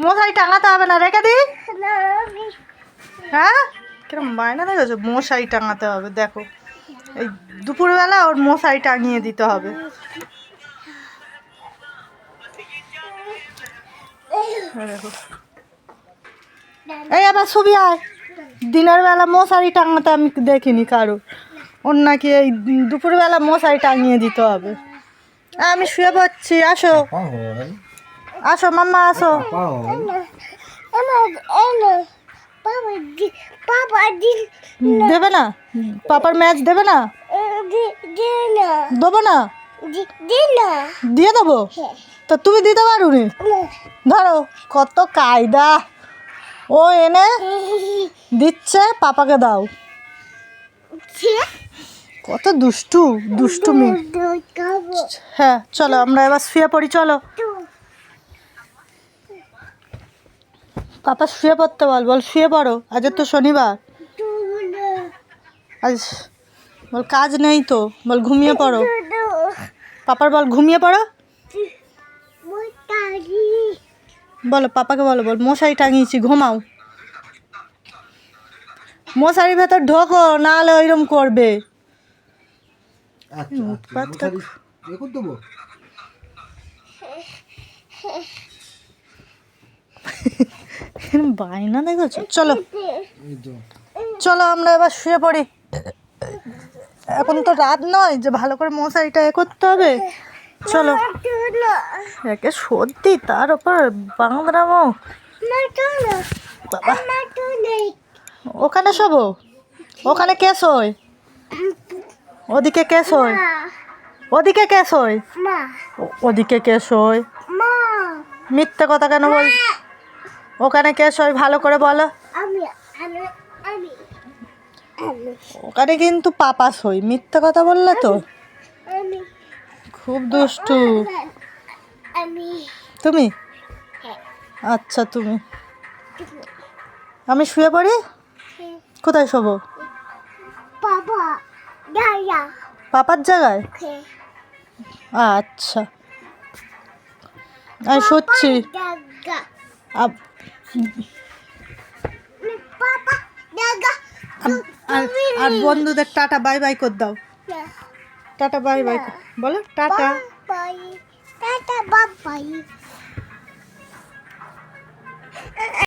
মশারি টাঙাতে হবে না, রেখে দি। হ্যাঁ কিরম বায়না দেখেছো, মশারি টাঙাতে হবে। দেখো এই দুপুরবেলা ওর মশারি টাঙিয়ে দিতে হবে। দেখো এই আবার ছবি আয়। দিনের বেলা মশারি টাঙাতে আমি দেখিনি কারো, ওর নাকি এই দুপুরবেলা মশারি টাঙিয়ে দিতে হবে। আমি শুয়ে পড়ছি, আসো আসো মাম্মা আসো। দেবে না পাপার ম্যাচ দেবে না, দেবো না, দিয়ে দেবো। তো তুমি দিতে পারো নি, ধরো কত কায়দা, ও এনে দিচ্ছে পাপাকে দাও। কত দুষ্টু দুষ্টুমি। হ্যাঁ চলো আমরা এবার শুয়ে পড়ি, চলো। পাপা শুয়ে পড়তে বল, বল শুয়ে পড়ো, আজ তো শনিবার, আজ বল কাজ নেই তো, বল ঘুমিয়ে পড়ো। পাপার বল ঘুমিয়ে পড়ো, বলো পাপাকে, বলো বল মশারি টাঙিয়েছি ঘুমাও। মশারির ভেতর ঢোকো, নাহলে ওইরকম করবে। বায়না দেখেছো, চলো চলো আমরা এবার শুয়ে পড়ি। এখন তো রাত নয় যে ভালো করে মশারিটা করতে হবে। চলো, একে সত্যি তার ওপর বাংলামো। বাবা ওখানে শোবো, ওখানে কে শোয়, ওদিকে কে শোয়, ওদিকে কে শোয়, ওদিকে কে শোয়, মিথ্যে কথা কেন বল, ওখানে কে শোয় ভালো করে বলো। ওখানে কিন্তু পাপা শোয়, মিথ্যে কথা বললে তো। খুব দুষ্টু তুমি। আচ্ছা তুমি, আমি শুয়ে পড়ি। কোথায় শোবো, পাপার জায়গায়। আচ্ছা আমি শুচ্ছি। আর বন্ধুদের টাটা বাই বাই করে দাও। টাটা বাই বাই বলো, টাটা।